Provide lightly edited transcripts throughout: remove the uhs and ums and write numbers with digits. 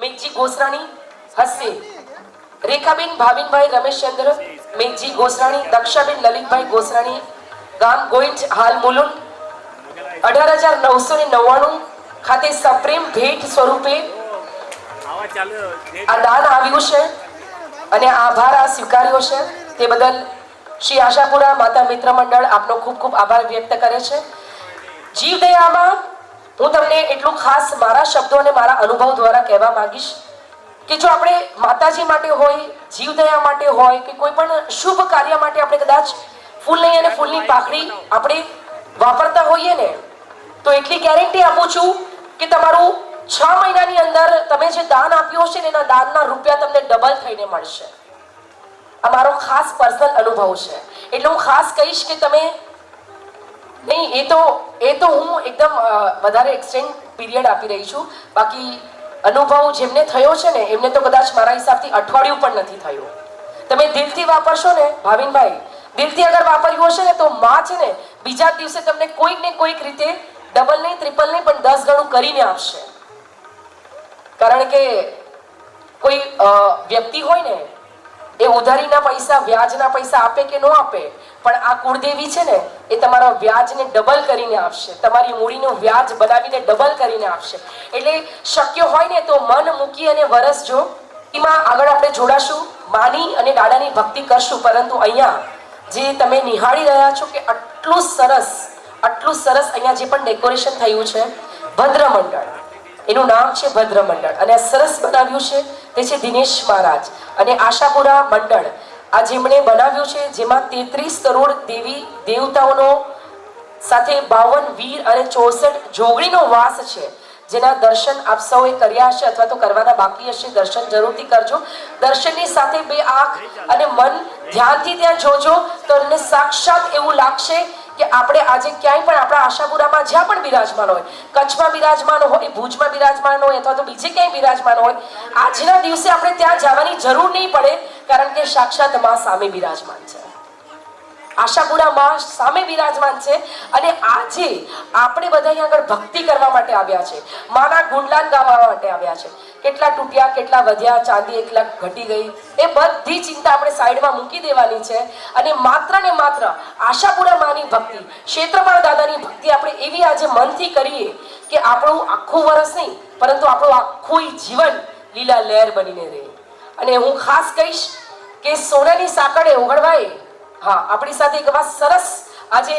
મેઘજી ગોસરાણી હસ્તે રેખાબેન ભાવિનભાઈ રમેશચંદ્ર મેઘજી ગોસરાણી દક્ષાબેન લલિતભાઈ ગોસરાણી ગામ ગોઈંજ હાલ મુલુંડ 18,999 ખાતે સપ્રેમ ભેટ સ્વરૂપે આ દાન આવ્યું છે અને આભાર આ સ્વીકાર્યો છે તે બદલ શ્રી આશાપુરા માતા મિત્ર મંડળ આપનો ખૂબ ખૂબ આભાર વ્યક્ત કરે છે. જીવદયામાં હું તમને એટલું ખાસ મારા શબ્દો અને મારા અનુભવ દ્વારા કહેવા માંગીશ કે જો આપણે માતાજી માટે હોય, જીવદયા માટે હોય કે કોઈ પણ શુભ કાર્ય માટે આપણે કદાચ ફૂલ લઈ અને ફૂલની પાખડી આપણે વાપરતા હોઈએ ને તો એટલી ગેરંટી આપું છું કે તમારું 6 મહિનાની અંદર તમે જે દાન આપ્યું હશે ને એના દાનના રૂપિયા તમને ડબલ થઈને મળશે. આ મારો ખાસ પર્સનલ અનુભવ છે એટલે હું ખાસ કહીશ કે તમે નહીં એ તો હું એકદમ વધારે એક્સટેન્ડ પીરિયડ આપી રહી છું. બાકી અનુભવ જેમને થયો છે ને એમને તો કદાચ મારા હિસાબથી અઠવાડિયું પણ નથી થયું. તમે દિલથી વાપરશો ને ભાવિનભાઈ, દિલથી અગર વાપર્યું હશે ને તો માં છે ને બીજા દિવસે તમને કોઈક ને કોઈક રીતે ડબલ નહીં, ટ્રિપલ નહીં પણ 10 ગણું કરીને આપશે. કારણ કે કોઈ વ્યક્તિ હોય ને એ ઉધારીના પૈસા, વ્યાજના પૈસા આપે કે ન આપે પણ આ કુળદેવી છે ને એ તમારા વ્યાજને ડબલ કરીને આપશે, તમારી મૂડીનું વ્યાજ બનાવીને ડબલ કરીને આપશે. એટલે શક્ય હોય ને તો મન મૂકી અને વરસજો. એમાં આગળ આપણે જોડાશું, માની અને દાદાની ભક્તિ કરશું. પરંતુ અહીંયા જે તમે નિહાળી રહ્યા છો કે આટલું સરસ અહીંયા જે પણ ડેકોરેશન થયું છે, ભદ્ર મંડળ, એનું નામ છે ભદ્ર મંડળ અને આ સરસ બનાવ્યું છે તે છે દિનેશ મહારાજ અને આશાપુરા મંડળ. આ જેમણે બનાવ્યું છે જેમાં 33 કરોડ દેવી દેવતાઓનો સાથે 52 વીર અને 64 જોગણીનો વાસ છે, જેના દર્શન આપ સૌએ કર્યા હશે અથવા તો કરવાના બાકી હશે. દર્શન જરૂરથી કરજો. દર્શનની સાથે 2 આંખ અને મન ધ્યાનથી ત્યાં જોજો તો તમને સાક્ષાત એવું લાગશે કે આપણે આજે ક્યાંય પણ આપણા આશાપુરામાં જ્યાં પણ બિરાજમાન હોય, કચ્છમાં બિરાજમાન હોય, ભુજમાં બિરાજમાન હોય અથવા તો બીજે ક્યાંય બિરાજમાન હોય, આજના દિવસે આપણે ત્યાં જવાની જરૂર નહીં પડે. કારણ કે સાક્ષાત માં સામે બિરાજમાન છે, આશાપુરા માં સામે બિરાજમાન છે. અને આજે આપણે બધા અહીંયા આગળ ભક્તિ કરવા માટે આવ્યા છે, માના ગુણગાન ગાવા માટે આવ્યા છે. કેટલા તૂટ્યા, કેટલા વધ્યા, ચાંદી 1 લાખ ઘટી ગઈ, એ બધી ચિંતા આપણે સાઈડમાં મૂકી દેવાની છે અને માત્ર ને માત્ર આશાપુરા માની ભક્તિ, ક્ષેત્રપાળ દાદાની ભક્તિ આપણે એવી આજે મનથી કરીએ કે આપણું આખું વર્ષ નહીં પરંતુ આપણું આખું જીવન લીલા લહેર બનીને રહે. અને હું ખાસ કહીશ કે સોનાની સાંકળે ઓગળવાય. હા, આપણી સાથે એક વાત સરસ આજે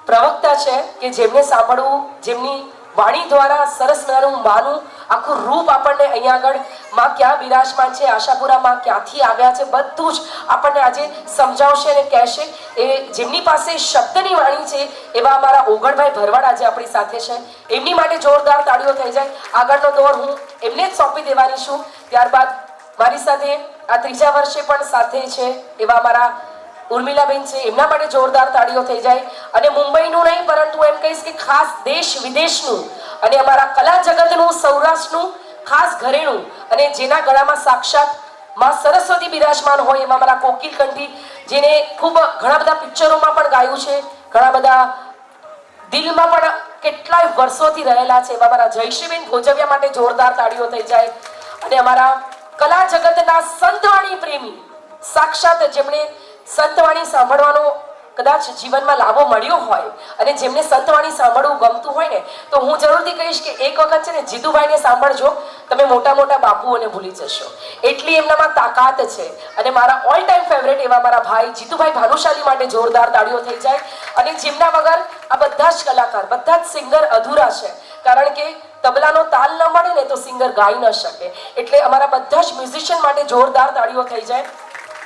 પ્રવક્તા છે કે જેમને સાંભળવું, જેમની વાણી દ્વારા સરસ મજાનું માનું આખું રૂપ આપણને અહીંયા આગળ માં ક્યાં બિરાજમાન છે, આશાપુરામાં ક્યાંથી આવ્યા છે, બધું જ આપણને આજે સમજાવશે અને કહેશે. એ જેમની પાસે શબ્દની વાણી છે એવા અમારા ઓગણભાઈ ભરવાડ આજે આપણી સાથે છે. એમની માટે જોરદાર તાળીઓ થઈ જાય. આગળનો દોર હું એમને જ સોંપી દેવાની છું. ત્યારબાદ મારી સાથે આ 3જા વર્ષે પણ સાથે છે એવા મારા ઉર્મિલાબેન છે, એમના માટે જોરદાર તાળીઓ થઈ જાય. અને મુંબઈનું નહીં પરંતુ એમ કહીશ કે ખાસ દેશ વિદેશનું અને અમારા કલા જગતનું, સૌરાષ્ટ્રનું ખાસ ઘરેણું અને જેના ગળામાં સાક્ષાત માં સરસ્વતી બિરાજમાન હોય એવા મારા કોકિલ કંઠી, જેને ખૂબ ઘણા બધા પિક્ચરોમાં પણ ગાયું છે, ઘણા બધા દિલમાં પણ કેટલાય વર્ષોથી રહેલા છે એવા મારા જયશ્રીબેન ભોજવિયા માટે જોરદાર તાળીઓ થઈ જાય. અને અમારા કલા જગતના સંતવાણી પ્રેમી, સાક્ષાત જેમણે સંતવાણી સાંભળવાનો કદાચ જીવનમાં લાભો મળ્યો હોય અને જેમને સંતવાણી સાંભળવું ગમતું હોય ને તો હું જરૂરથી કહીશ કે એક વખત છે ને જીતુભાઈને સાંભળજો, તમે મોટા મોટા બાપુઓને ભૂલી જશો. એટલી એમનામાં તાકાત છે. અને મારા ઓલ ટાઈમ ફેવરેટ એવા મારા ભાઈ જીતુભાઈ ભાનુશાલી માટે જોરદાર તાળીઓ થઈ જાય. અને જેમના વગર આ બધા જ કલાકાર, બધા જ સિંગર અધૂરા છે. કારણ કે તબલાનો તાલ ન મળે ને તો સિંગર ગાઈ ન શકે. એટલે અમારા બધા જ મ્યુઝિશિયન માટે જોરદાર તાળીઓ થઈ જાય.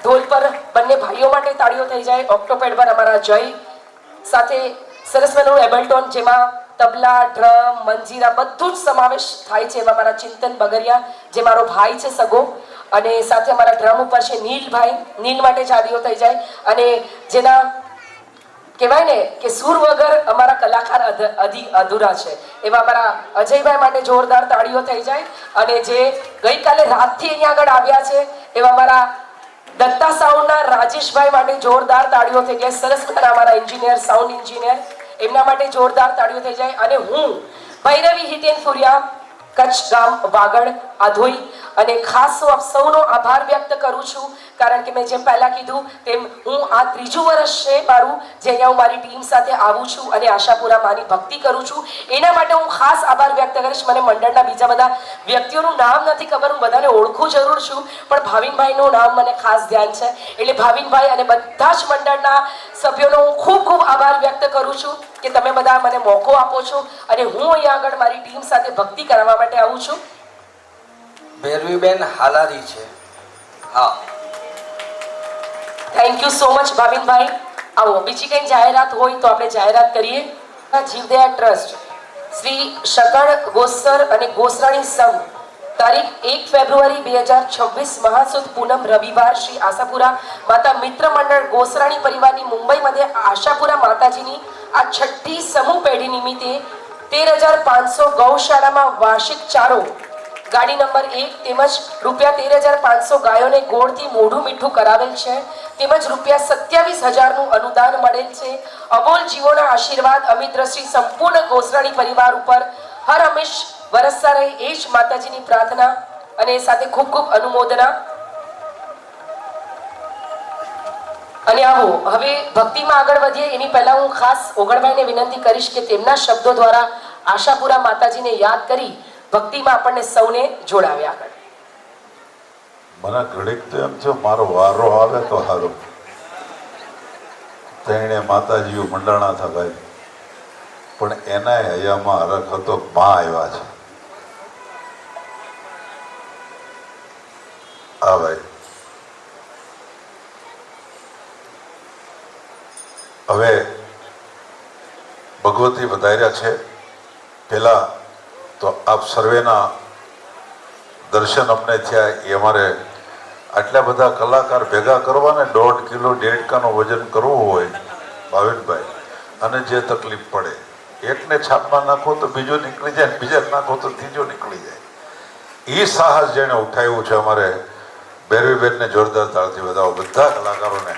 ઢોલ પર બંને ભાઈઓ માટે તાળીઓ થઈ જાય. ઓક્ટોપેડ પર અમારા જય સાથે સરસ મજાનું એબલ્ટોન, જેમાં તબલા, ડ્રમ, મંજીરા બધું જ સમાવેશ થાય છે. એમાં મારા ચિંતન બગરિયા જે મારો ભાઈ છે સગો, અને સાથે અમારા ડ્રમ ઉપર છે નીલભાઈ, નીલ માટે તાળીઓ થઈ જાય. અને જેના કહેવાય ને કે સુર વગર અમારા કલાકાર અધૂરા છે એવા અમારા અજયભાઈ માટે જોરદાર તાળીઓ થઈ જાય. અને જે ગઈકાલે રાતથી અહીંયા આગળ આવ્યા છે એવા અમારા દત્તા સાઉન્ડના રાજેશભાઈ માટે જોરદાર તાળીઓ થઈ જાય. સરસ મજાના અમારા એન્જિનિયર, સાઉન્ડ એન્જિનિયર, એમના માટે જોરદાર તાળીઓ થઈ જાય. અને હું ભૈરવી હિતેન ફુરિયા કચ્છ ગામ વાગડ આધોઈ અને ખાસ હું આપ સૌનો આભાર વ્યક્ત કરું છું કારણ કે મેં જેમ પહેલા કીધું તેમ હું આ ત્રીજું વર્ષ છે મારું જે અહીંયા હું મારી ટીમ સાથે આવું છું અને આશાપુરા માની ભક્તિ કરું છું એના માટે હું ખાસ આભાર વ્યક્ત કરીશ મને મંડળના બીજા બધા વ્યક્તિઓનું નામ નથી ખબર હું બધાને ઓળખું જરૂર છું પણ ભાવિનભાઈનું નામ મને ખાસ ધ્યાન છે એટલે ભાવિનભાઈ અને બધા જ મંડળના સભ્યોનો હું ખૂબ ખૂબ આભાર વ્યક્ત કરું છું કે તમે બધા મને મોકો આપો છો અને હું અહીંયા આગળ મારી ટીમ સાથે ભક્તિ કરવા માટે આવું છું ભેરવીબેન હાલારી છે હા થેન્ક યુ સો મચ ભાવિનભાઈ આવો બીજી કંઈ જાહેરાત હોય તો આપણે જાહેરાત કરીએ જીવદયા ટ્રસ્ટ શ્રી શકળ ગોસર અને ગોસરાણી સંઘ તારીખ 1 ફેબ્રુઆરી 2026 महासुद पूनम रविवार श्री आशापुरा माता मित्र मंडळ गोसराणी परिवाરની મુંબઈमध्ये આશાપુરા માતાજીની આ છઠ્ઠી સમૂહ પેઢી નિમિત્તે 13,500 ગૌશાળામાં વાર્ષિક ચારો ગાડી નંબર 1 તેમજ રૂપિયા 13,500 ગાયોને ગોળથી મોઢું મીઠું કરાવેલ છે તેમજ રૂપિયા 27,000 નું અનુદાન મળેલ છે અબોલ જીવોના આશીર્વાદ અમિત દ્રષ્ટિ સંપૂર્ણ ગોસરાણી પરિવાર ઉપર હર હંમેશ વરસતા રહે એ જ માતાજીની પ્રાર્થના અને સાથે ખૂબ ખૂબ અનુમોદના અને આવો હવે ભક્તિમાં આગળ વધીએ એની પહેલા હું ખાસ ઓગણભાઈને વિનંતી કરીશ કે તેમના શબ્દો દ્વારા આશાપુરા માતાજીને યાદ કરી ભક્તિમાં આપણને સૌને જોડાવે આગળ મને ઘડીક તો એમ છે મારો વારો આવે તો સારું તેણે માતાજીઓ મંડાણા થતા પણ એના હૈયામાં હરખ હતો માં આવ્યા છે હા ભાઈ હવે ભગવતી વધાર્યા છે પેલા તો આપ સર્વેના દર્શન અમને થયા એ અમારે આટલા બધા કલાકાર ભેગા કરવાને 1.5 કિલો 1.5 કાનું વજન કરવું હોય ભાવિનભાઈ અને જે તકલીફ પડે એકને છાપમાં નાખો તો બીજો નીકળી જાય બીજા નાખો તો ત્રીજો નીકળી જાય એ સાહસ જેને ઉઠાવ્યું છે અમારે ભેરવીબેનને જોરદાર તાળથી વધાવો બધા કલાકારોને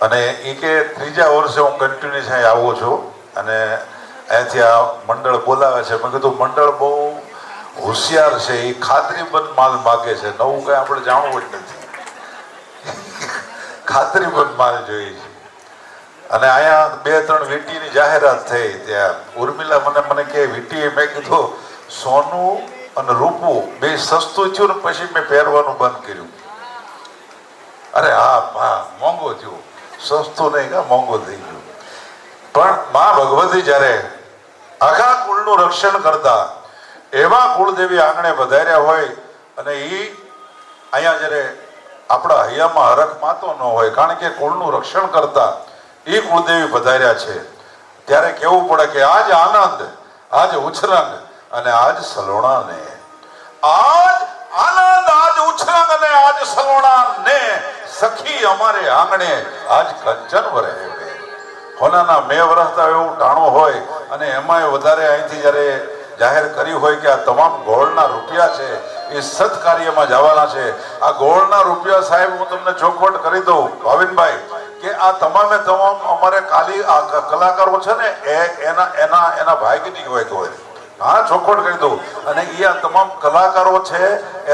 અને એ કે ત્રીજા વર્ષે હું કન્ટિન્યુઅસ અહીં આવું છું અને અહીંયાથી આ મંડળ બોલાવે છે મેં કીધું મંડળ બહુ હોશિયાર છે એ ખાતરીબંધ માલ માગે છે નવું કંઈ આપણે જાણવું જ નથી ખાતરીબંધ માલ જોઈએ છે અને અહીંયા 2-3 વીંટીની જાહેરાત થઈ ત્યાં ઉર્મિલા મને કે વીંટી મેં કીધું સોનું અને રૂપું બે સસ્તું થયું ને પછી મેં પહેરવાનું બંધ કર્યું અરે હા મોંઘું થયું સસ્તું નહીં કા મોંઘું થઈ ગયું પણ માં ભગવતી જ્યારે આખા કુળનું રક્ષણ કરતા એવા કુળદેવી આંગણે વધાર્યા હોય અને એ અહીંયા જ્યારે આપણા હૈયામાં હરખ માતો ન હોય કારણ કે કુળનું રક્ષણ કરતા એ કુળદેવી વધાર્યા છે ત્યારે કહેવું પડે કે આજ આનંદ આજ ઉછરંગ અને આજ સલોણા ને આજ આનંદ આજ ઉછરંગ અને આજ સલોણા ને સખી અમારે આંગણે આજ કંચન વરે હોનાના મેં વરસતા એવું ટાણું હોય અને એમાંય વધારે અહીંથી જ્યારે જાહેર કર્યું હોય કે આ તમામ ગોળના રૂપિયા છે એ સત્કાર્યમાં જવાના છે આ ગોળના રૂપિયા સાહેબ હું તમને ચોખવટ કરી દઉં ભાવિનભાઈ કે આ તમામે તમામ અમારે કાલી આ કલાકારો છે ને એના ભાગ્યની હોય હા ચોખવટ કરી દઉં અને એ આ તમામ કલાકારો છે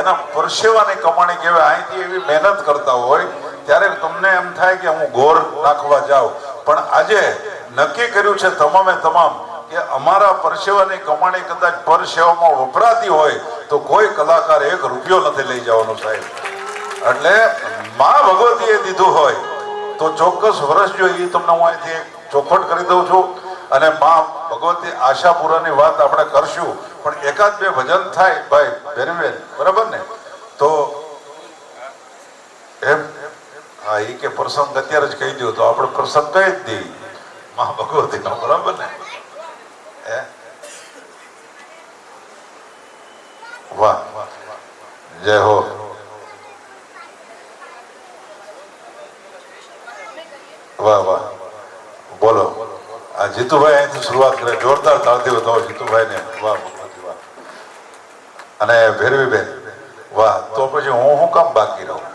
એના પરસેવાની કમાણી કહેવાય અહીંથી એવી મહેનત કરતા હોય ત્યારે તમને એમ થાય કે હું ગોળ નાખવા જાઉં પણ આજે નક્કી કર્યું છે તમામે તમામ કે અમારા પરસેવાની કમાણી કદાચ પરસેવામાં વપરાતી હોય તો કોઈ કલાકાર 1 રૂપિયો નથી લઈ જવાનો સાહેબ એટલે માં ભગવતીએ દીધું હોય તો ચોક્કસ વર્ષ જો એ તમને હું અહીંથી ચોખવટ કરી દઉં છું અને માં ભગવતી આશાપુરાની વાત આપણે કરશું પણ 1-2 ભજન થાય ભાઈ ભેરવીબેન બરાબર ને તો એમ હા એ કે પ્રસંગ અત્યારે જ કહી દો તો આપણે પ્રસંગ કહી જ દઈએ માં ભગવતીનો બરાબર ને વાહ જય હો વાહ વાહ બોલો આ જીતુભાઈ અહીંથી શરૂઆત કરે જોરદાર તાળથી વધાવો જીતુભાઈને વાહ ભગવતી વાહ અને ભેરવીબેન વાહ તો પછી હું કામ બાકી રહું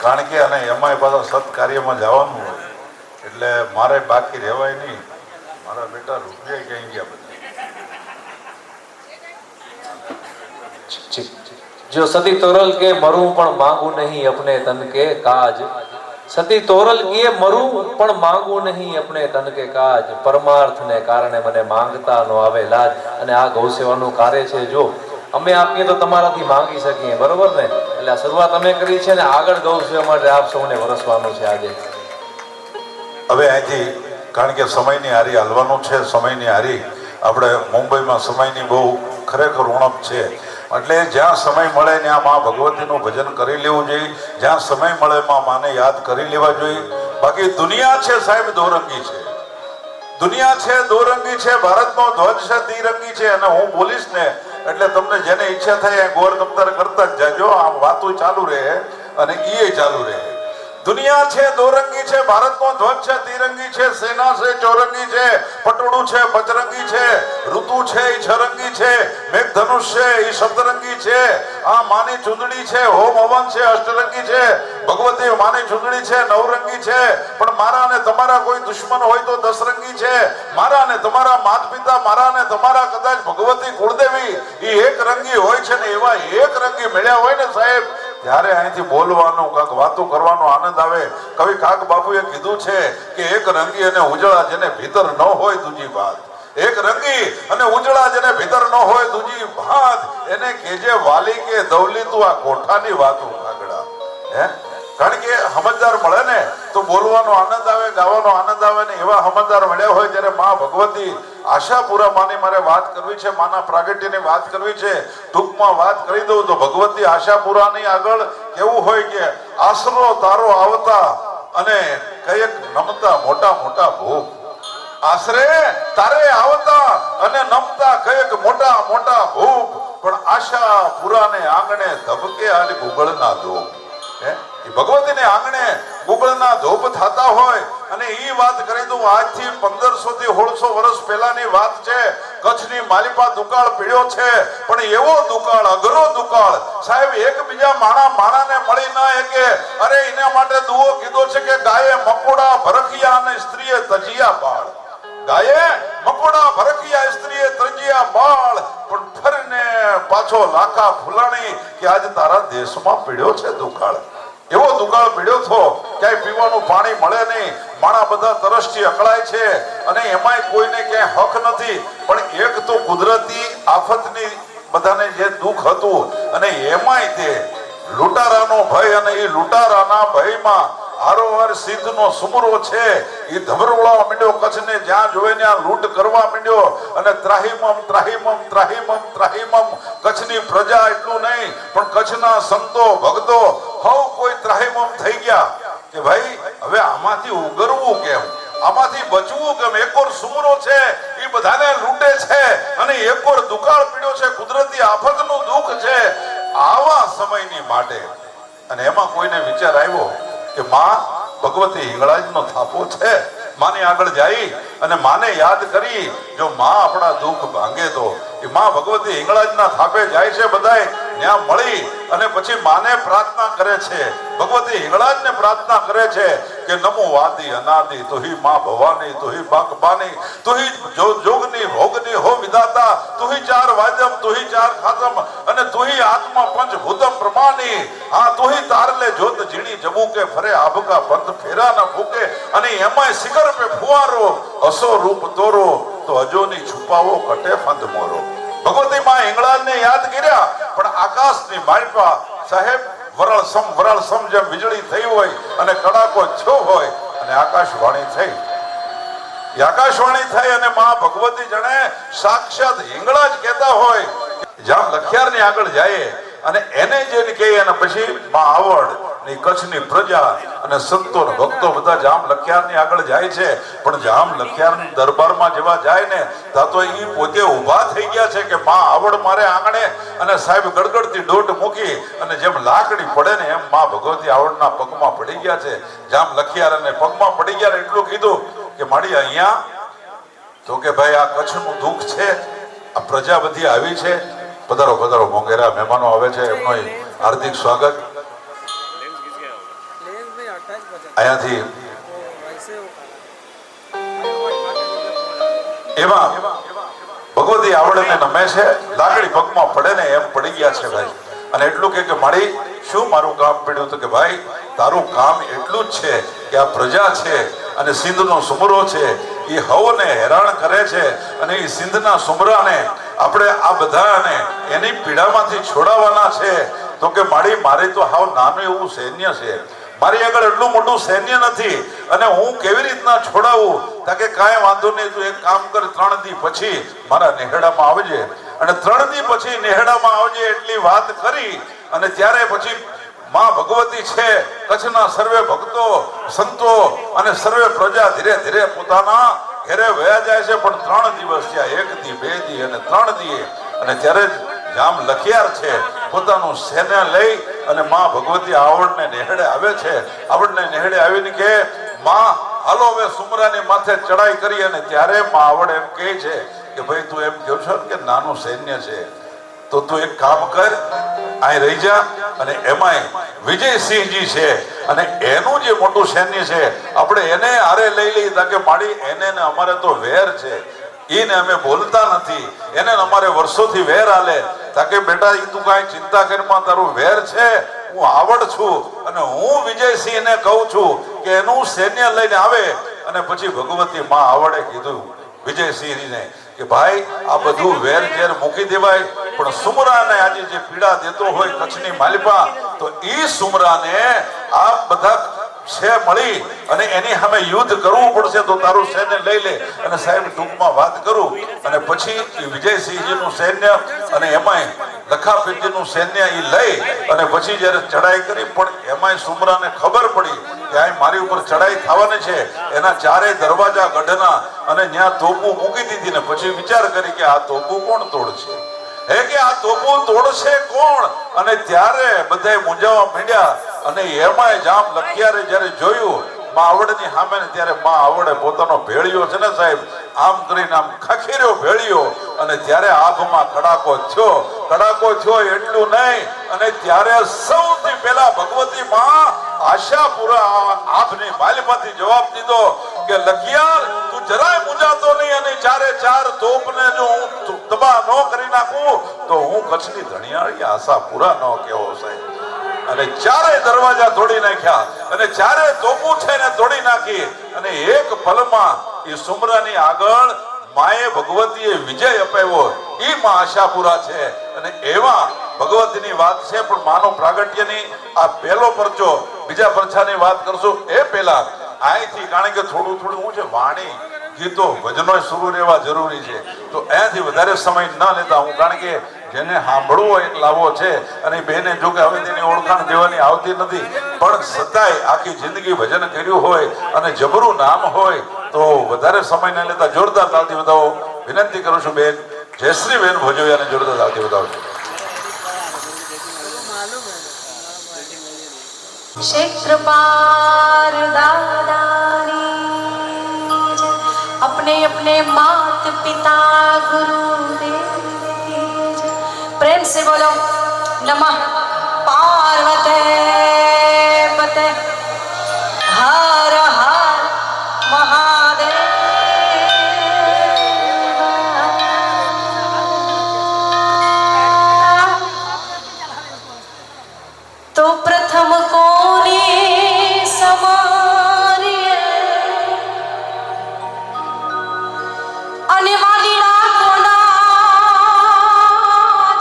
કારણ કે અને એમાંય પાછા સત્કાર્યમાં જવાનું હોય એટલે મારે બાકી રહેવાય નહીં મારા બેટા રૂપિયા ક્યાંય ગયા બધા जो सती तोरल के मरूं पण मांगू नहीं अपने तन के काज, सती तोरल किए मरूं पण मांगू नहीं अपने तन के काज, પરમાર્થ ને કારણે મને માંગતા નો આવે લાજ. અને આ ગૌસેવાનું કાર્ય છે, જો અમે આપીએ તો તમારાથી માંગી શકીએ, બરોબર ને? એટલે આ શરૂઆત અમે કરી છે ને આગળ ગૌસેવા માટે આપ સૌને વરસવાનું છે આજે. હવે અહીંથી કારણ કે સમયની હારી હાલવાનું છે, સમયની હારી આપણે મુંબઈમાં સમયની બહુ ખરેખર ઉણપ છે, એટલે જ્યાં સમય મળે ત્યાં મા ભગવતીનું ભજન કરી લેવું જોઈએ, જ્યાં સમય મળે માને યાદ કરી લેવા જોઈએ. બાકી દુનિયા છે સાહેબ દોરંગી છે, દુનિયા છે દોરંગી છે, ભારતનો ધ્વજ છે ત્રિરંગી છે. અને હું બોલીશ ને એટલે તમને જેને ઈચ્છા થાય એ ગોર તમતાર કરતા જ જાજો, આમ વાતો ચાલુ રહે અને ઈ ચાલુ રહે. દુનિયા છે દોરંગી છે, ભારતનો ધ્વજ છે ત્રિરંગી છે, સેના છે ચોરંગી છે, પટોળું છે પચરંગી છે, ઋતુ છે ઈ છરંગી છે, મેઘધનુષ છે ઈ સપ્તરંગી છે, આ માની ચૂંદડી છે, હોમ હવન છે અષ્ટરંગી છે, ભગવતી માની ચૂંદડી છે નવરંગી છે. પણ મારા ને તમારા કોઈ દુશ્મન હોય તો દસરંગી છે, મારા ને તમારા માતા પિતા, મારા ને તમારા કદાચ ભગવતી કુળદેવી ઈ એક રંગી હોય છે ને એવા એક રંગી મળ્યા હોય ને સાહેબ, ત્યારે અહીંથી બોલવાનું કાંક વાતો કરવાનો આનંદ આવે. કવિ કાક બાપુએ કીધું છે કે એક રંગી અને ઉજળા જેને ભીતર ન હોય દૂજી વાત, એક રંગી અને ઉજળા જેને ભીતર ન હોય દૂજી વાત, એને કેજે વાલી કે દવલી તું આ કોઠાની વાતો કાગડા. હે, કારણ કે સમજદાર મળે ને તો બોલવાનો આનંદ આવે, ગાવાનો આનંદ આવે ને એવા સમજદાર મળ્યા હોય ત્યારે મા ભગવતી આશાપુરા માની મારે વાત કરવી છે, માના પ્રાગટ્યની વાત કરવી છે. ટૂંકમાં વાત કરી દઉં તો ભગવતી આશાપુરાની આગળ કેવું હોય કે આશરો તારો આવતા અને કઈક નમતા મોટા મોટા ભોગ, આશરે તારે આવતા અને નમતા કઈક મોટા મોટા ભોગ, પણ આશાપુરાને આંગણે ધબકે આજ ગુગળના ધોપ. ભગવતીને આંગણે ગુગળના ધોપ થતા હોય. અને ઈ વાત કરી દઉં, આજથી 1500 થી 1600 વર્ષ પહેલાની વાત છે. કચ્છની માલિપા દુકાળ પીડ્યો છે, પણ એવો દુકાળ, અઘરો દુકાળ સાહેબ, એકબીજા માણાને મળી ના શકે. અરે એના માટે દુઓ કીધો છે કે ગાયે મકોડા ભરખિયા અને સ્ત્રીએ તજિયા બાળ, ગાયે મકોડા ભરખિયા સ્ત્રીએ તજિયા બાળ, પણ ફરીને પાછો લાખા ફૂલાણી કે આજ તારા દેશમાં પીડ્યો છે દુકાળ. એવો દુકાળ પીડ્યો થો, ક્યાંય પીવાનું પાણી મળે નહીં, માણા બધા તરસથી અકળાય છે અને એમાંય કોઈને ક્યાંય હક નથી. પણ એક તો કુદરતી આફતની બધાને જે દુઃખ હતું અને એમાંય તે લૂંટારાનો ભય, અને એ લૂંટારાના ભયમાં હારોહાર સિદ્ધનો સુમરો છે એ ધબરોળવા માંડ્યો, કચ્છને જ્યાં જોયે ત્યાં લૂંટ કરવા માંડ્યો. અને ત્રાહિમમ ત્રાહિમમ ત્રાહિમમ ત્રાહિમમ, કચ્છની પ્રજા એટલું નહીં પણ કચ્છના સંતો ભક્તો હવ કોઈ ત્રાહિમમ થઈ ગયા કે ભાઈ હવે આમાંથી ઉગરવું કેમ, આમાંથી બચવું કેમ. એકોર સુમરો છે એ બધાને લૂંટે છે અને એકોર દુકાળ પીડ્યો છે, કુદરતી આફતનું દુઃખ છે. આવા સમયની માટે અને એમાં કોઈને વિચાર આવ્યો કે માં ભગવતી હિંગળાજનો થાપો છે, માને આગળ જાય અને માને યાદ કરી જો માં આપણા દુઃખ ભાંગે તો એ માં ભગવતી હિંગળાજના થાપે જાય છે, બધાય ત્યાં મળી અને પછી માને પ્રાર્થના કરે છે, ભગવતી હિંગળાજને પ્રાર્થના કરે છે કે નમો આદિ અનાદિ તુહી માં ભવાની તુહી બાકબાની તુહી જોગની ભોગની હો વિદાતા તુહી ચાર વાજમ તુહી ચાર ખાતમ અને તુહી આત્મા પંચભૂતમ પ્રમાણી. હા તુહી તારલે જોત જીણી જબુ કે ફરે આભકા પંથ ફેરા ન ફૂકે. અને એમાંય શિખર પે ફુવારો અસો રૂપ તોરો તો અજોની છુપાવો કટે ફંદ મોરો. ભગવતી માં હિંગળાજને યાદ કર્યા પણ આકાશની માલપા સાહેબ વરાળ સમ જેમ વીજળી થઈ હોય અને કડાકો થયો હોય અને આકાશવાણી થઈ. આકાશવાણી થઈ અને માં ભગવતી જણે સાક્ષાત હિંગળાજ કહેતા હોય જામ લખિયારની આગળ જાય અને એને જે કહે અને પછી માં આવડ ની કચ્છની પ્રજા અને સંતો ને ભક્તો બધા જામ લખિયારની આગળ જાય છે. પણ જામ લખિયારની દરબારમાં જેવા જાય ને ત્યાં તો એ પોતે ઊભા થઈ ગયા છે કે માં આવડ મારે આંગણે. અને સાહેબ ગડગડતી દોટ મૂકી અને જેમ લાકડી પડે ને એમ માં ભગવતી આવડના પગમાં પડી ગયા છે. જામ લખિયાર અને પગમાં પડી ગયા એટલું કીધું કે માડી અહીંયા તો કે ભાઈ આ કચ્છનું દુઃખ છે, આ પ્રજા બધી આવી છે, પધારો પધારો મોંઘેરા મહેમાનો આવે છે, એમનું હાર્દિક સ્વાગત. અહીંયાથી એમાં ભગવતી આવડે નમે છે, લાકડી પગમાં પડે ને એમ પડી ગયા છે ભાઈ. અને એટલું કે મારી શું મારું કામ પડ્યું? તો કે ભાઈ તારું કામ એટલું જ છે કે આ પ્રજા છે અને સિંધનો સુમરો છે એ હવને હેરાન કરે છે, અને એ સિંધના સુમરાને આપણે આ બધાને એની પીડામાંથી છોડાવવાના છે. તો કે મારે તો હાવ નાનું એવું સૈન્ય છે, મારી આગળ એટલું મોટું સૈન્ય નથી, અને હું કેવી રીતના છોડાવું? કે કાંઈ વાંધો નહીં, તું એક કામ કર, 3 દી પછી મારા નેહડામાં આવજે, અને 3 દી પછી નેહડામાં આવજે એટલી વાત કરી. અને ત્યારે પછી માં ભગવતી છે, કચ્છના સર્વે ભક્તો સંતો અને સર્વે પ્રજા ધીરે ધીરે પોતાના ઘરે વયા જાય છે. પણ 3 દિવસ થયા, 1 દી 2 દી અને 3 દી, અને ત્યારે જામ લખિયાર છે પોતાનું સૈન્ય લઈ અને માં ભગવતી આવડને નેહડે આવે છે. આવડને નેહડે આવીને કે માં હાલો હવે સુમરાની માથે ચડાઈ કરી. અને ત્યારે માં આવડ એમ કહે છે કે ભાઈ તું એમ કહો છો કે નાનું સૈન્ય છે, તો તું એક કામ કર, અહીં રહી જા. અને એમાંય વિજયસિંહજી છે અને એનું જે મોટું સૈન્ય છે આપણે એને હારે લઈ લઈ. કે માડી એને ને અમારે તો વેર છે, એને અમે બોલતા નથી, એને અમારે વર્ષોથી વેર હાલે. કે બેટા એ તું કાંઈ ચિંતા કરીમાં, તારું વેર છે, હું આવડ છું, અને હું વિજયસિંહને કહું છું કે એનું સૈન્ય લઈને આવે. અને પછી ભગવતી માં આવડે કીધું વિજયસિંહને કે ભાઈ આ બધું વેર ઝેર મૂકી દેવાય, પણ સુમરાને આજે જે પીડા દેતો હોય કચ્છની માલિપા, તો એ સુમરાને આ બધા છે મળી અને એની સામે યુદ્ધ કરવું પડશે. તો તારું સૈન્ય લઈ લે. અને સાહેબ ટૂંકમાં વાત કરું, અને પછી વિજયસિંહજીનું સૈન્ય અને એમાંય લખાપીરજીનું સૈન્ય એ લઈ અને પછી જયારે ચડાઈ કરી, પણ એમાંય સુમરાને ખબર પડી કે આ મારી ઉપર ચડાઈ થવાની છે. એના 4 દરવાજા ગઢના અને ત્યાં તોપું મૂકી દીધી. ને પછી વિચાર કરી કે આ તોપું કોણ તોડશે, કે આ તોપું તોડશે કોણ? અને ત્યારે બધાય મૂંઝાવા માંડ્યા. અને એમાંય જામ લખિયારે જયારે જોયું માં આવડની સામે, ત્યારે માં આવડે પોતાનો ભેળિયો છે ને સાહેબ, આમ કરીને આમ ખખેર્યો ભેળિયો. અને ત્યારે આભમાં કડાકો થયો એટલું નહીં. અને ત્યારે સૌથી પહેલા ભગવતી માં આશાપુરા આભની માલિપાથી જવાબ દીધો કે લખિયાર તું જરાય મૂંઝાતો નહીં, અને 4 તોપને જો હું તબાહ ન કરી નાખું તો હું કચ્છની ધણિયાળી આશાપુરા ન કહેવો સાહેબ. અને 4 દરવાજા તોડી નાખ્યા અને 4 તોપું છે ને તોડી નાખી. અને એક પલમાં એ સુમરાની આગળ માએ ભગવતીએ વિજય અપાવ્યો. એ માં આશાપુરા છે. અને એવા ભગવતીની વાત છે. પણ માનો પ્રાગટ્યની આ પહેલો પરચો, બીજા પરચાની વાત કરશું એ પહેલા અહીંથી, કારણ કે થોડું હું છે વાણી ગીતો ભજનો શરૂ રહેવા જરૂરી છે, તો અહીંયાથી વધારે સમય ન લેતા હું, કારણ કે જેને સાંભળવું હોય એક લાવો છે. અને બેને જો કે હવે તેની ઓળખાણ દેવાની આવતી નથી, પણ છતાંય આખી જિંદગી ભજન કર્યું હોય અને જબરું નામ હોય તો વધારે સમય ન લેતા જોરદાર તાલથી વધાવો વિનંતી કરું છું. બેન જયશ્રી બેન ભોજોયાને જોરદાર તાલથી વધાવજો. क्षेत्रपाल दादानी अपने अपने मात पिता गुरुदेव। प्रेम से बोलो नमः पार्वती पते हर हर महादेव। तो प्रथम कोने समारिए अनिवालिया कोना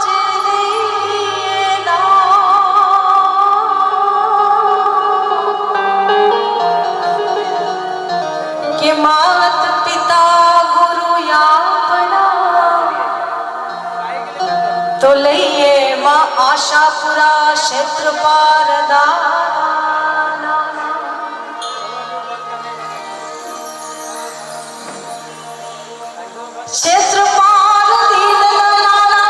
जलेना के मात पिता गुरु यापना तो लइए मां आशापुरा क्षेत्रपाल दाना। क्षेत्रपाल दीन दयाला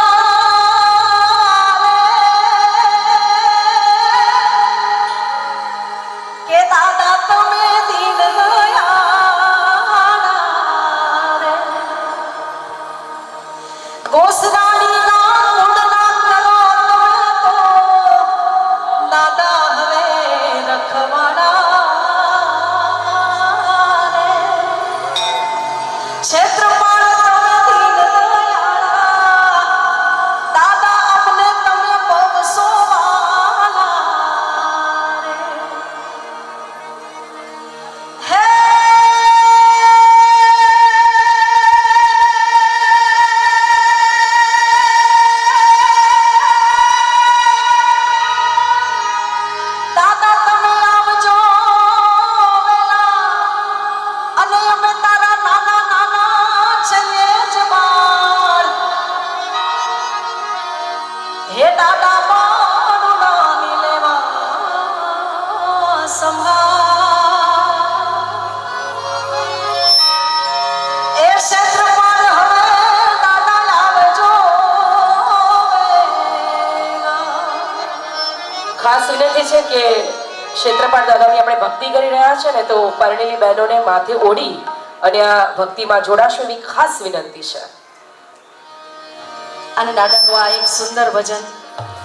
के दादा तुम्हें दीन दयाला रे गोसरानी क्षेत्रपाल હે દાદા મારું નામ લેવા સંભાળ એ ક્ષેત્ર પર હવે દાદા આવજો ખાસ વિનંતી છે કે ક્ષેત્રપાળ દાદાની આપણે ભક્તિ કરી રહ્યા છે ને તો પરણેલી બહેનોને માથે ઓઢી અને આ ભક્તિમાં જોડાશો એવી ખાસ વિનંતી છે. અને દાદાનું આ એક સુંદર ભજન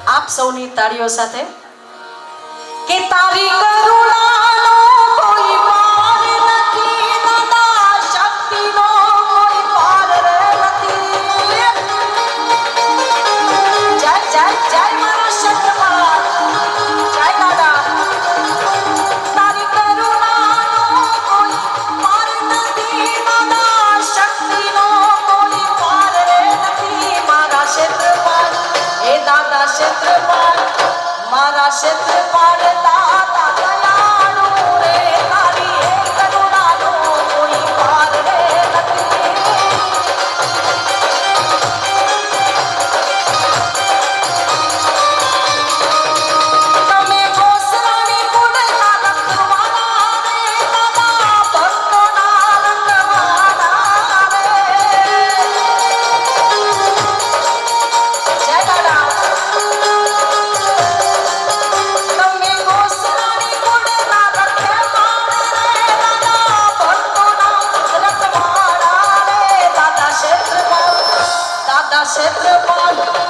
આપ સૌની તાળીઓ સાથે કે તારી કરુણાનો કોઈ પાર નથી દાદા શક્તિનો કોઈ પાર નથી જય જય જય મારા ક્ષેત્રપાળ જય દાદા તારી કરુણાનો કોઈ પાર નથી દાદા શક્તિનો કોઈ પાર નથી મારા ક્ષેત્રપાળ હે દાદા ક્ષેત્રપાળ મારા ક્ષેત્રપાળ દાદા દયાળુ રે તારી હે કરુણાનો કોઈ પાર નથી તમે ગોસરાણી કુળના રખવાળા રે દાદા ભક્તોના રખવાળા રે જય દાદા તમે ગોસરાણી કુળના રખવાળા રે દાદા ભક્તોના રખવાળા રે દાદા ક્ષેત્રપાળ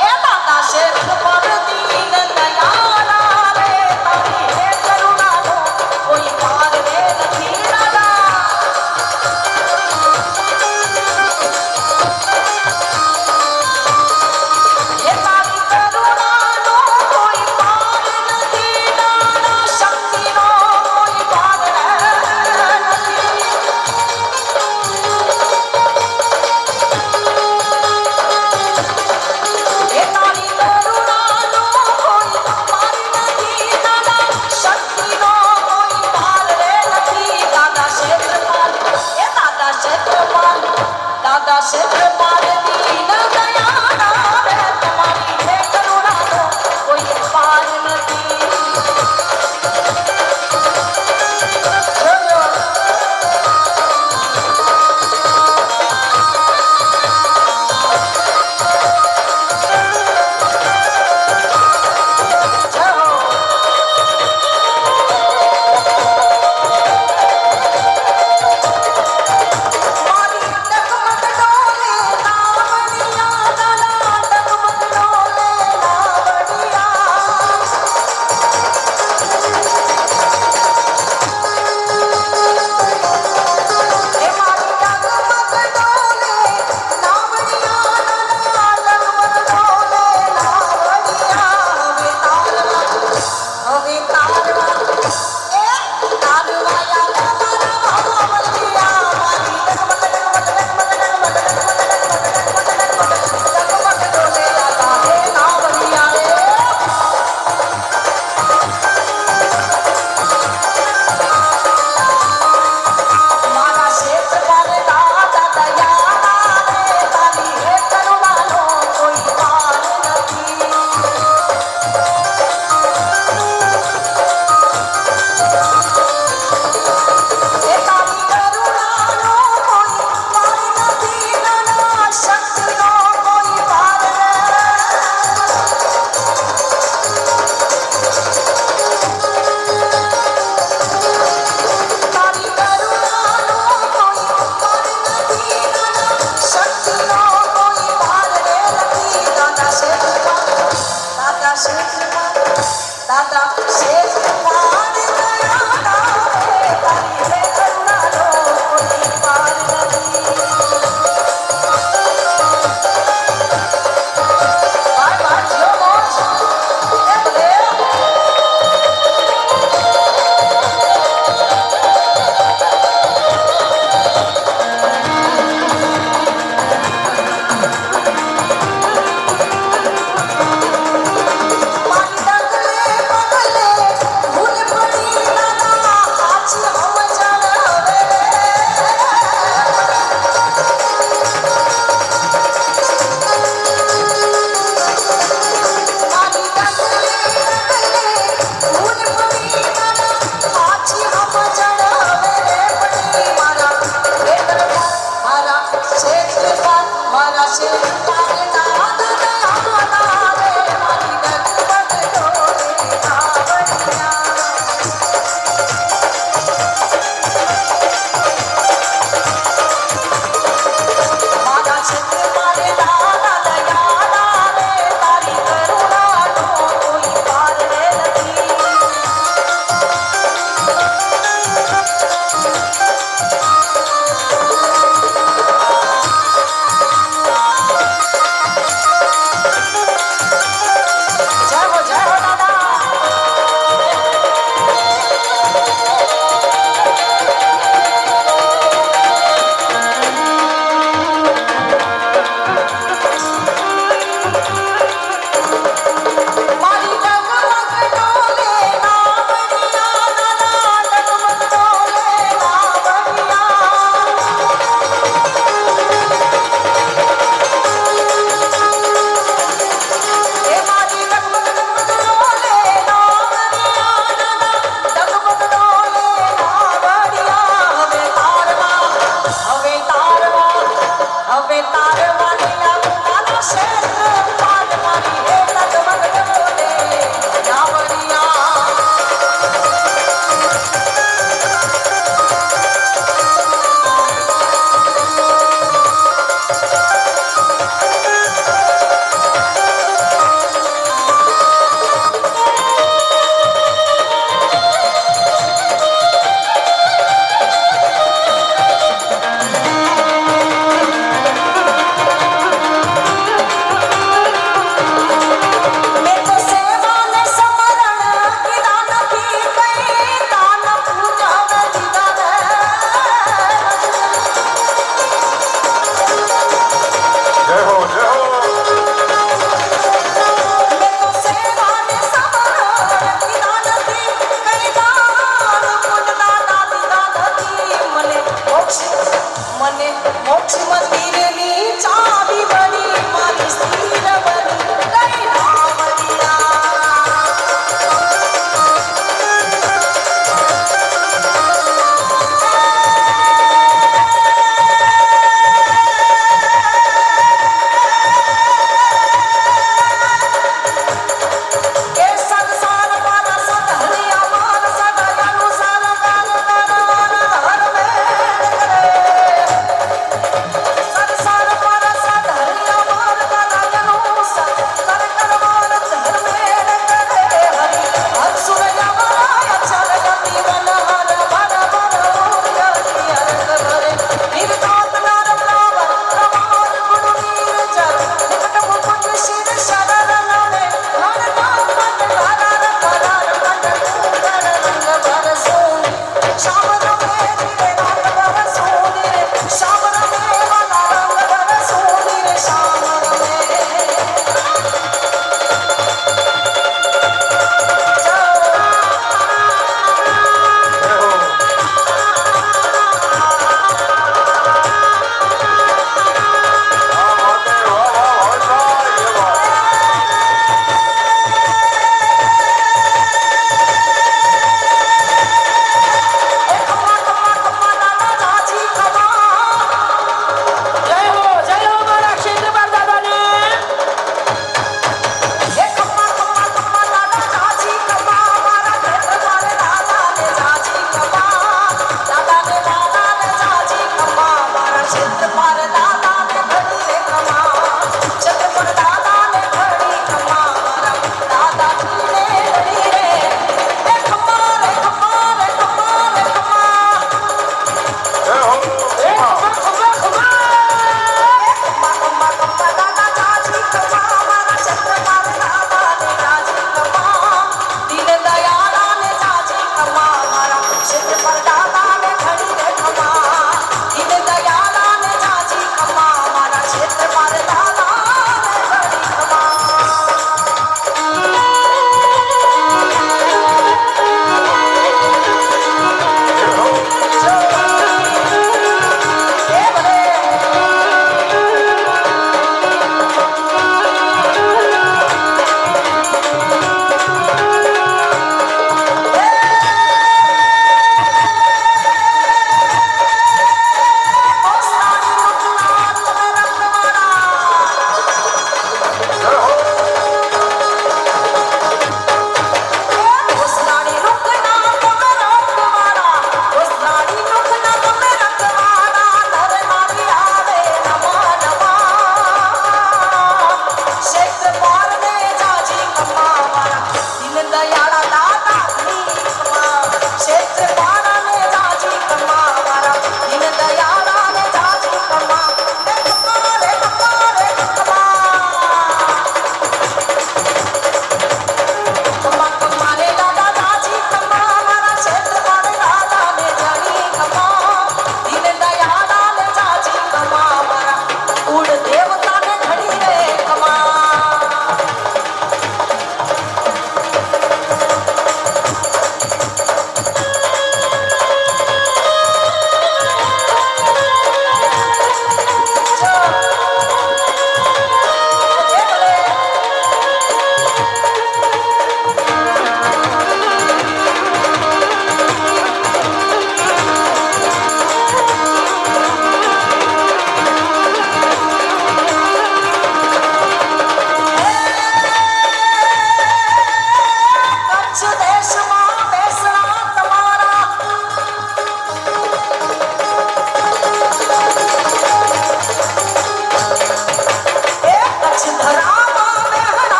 એ દાદા ક્ષેત્રપાળ દીન દયાળા રે તારી હે કરુણાનો કોઈ પાર રે નથી દાદા હે તારી કરુણાનો કોઈ પાર નથી દાદા શક્તિનો કોઈ પાર નથી હે તારી કરુણાનો કોઈ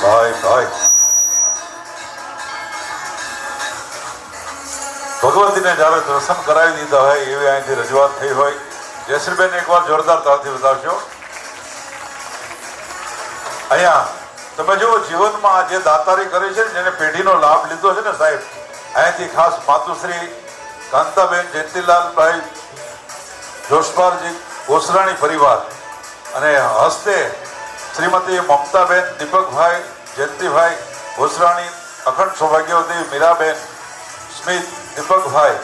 ભાઈ ભાઈ ભગવતીને જ્યારે દર્શન કરાવી દીધા હોય એવી અહીંથી રજૂઆત થઈ હોય. જયશ્રીબેન એકવાર જોરદાર તાળથી બતાવશો. અહીંયા તમે જુઓ જીવનમાં આ જે દાતારી કરી છે ને, જેને પેઢીનો લાભ લીધો છે ને સાહેબ, અહીંથી ખાસ માતુશ્રી કાંતાબેન જયંતિલાલભાઈ જોશપાલજી ગોસરાણી પરિવાર અને હસ્તે શ્રીમતી મમતાબેન દીપકભાઈ જયંતિભાઈ ગોસરાણી, અખંડ સૌભાગ્યવતી મીરાબેન સ્મિત દીપકભાઈ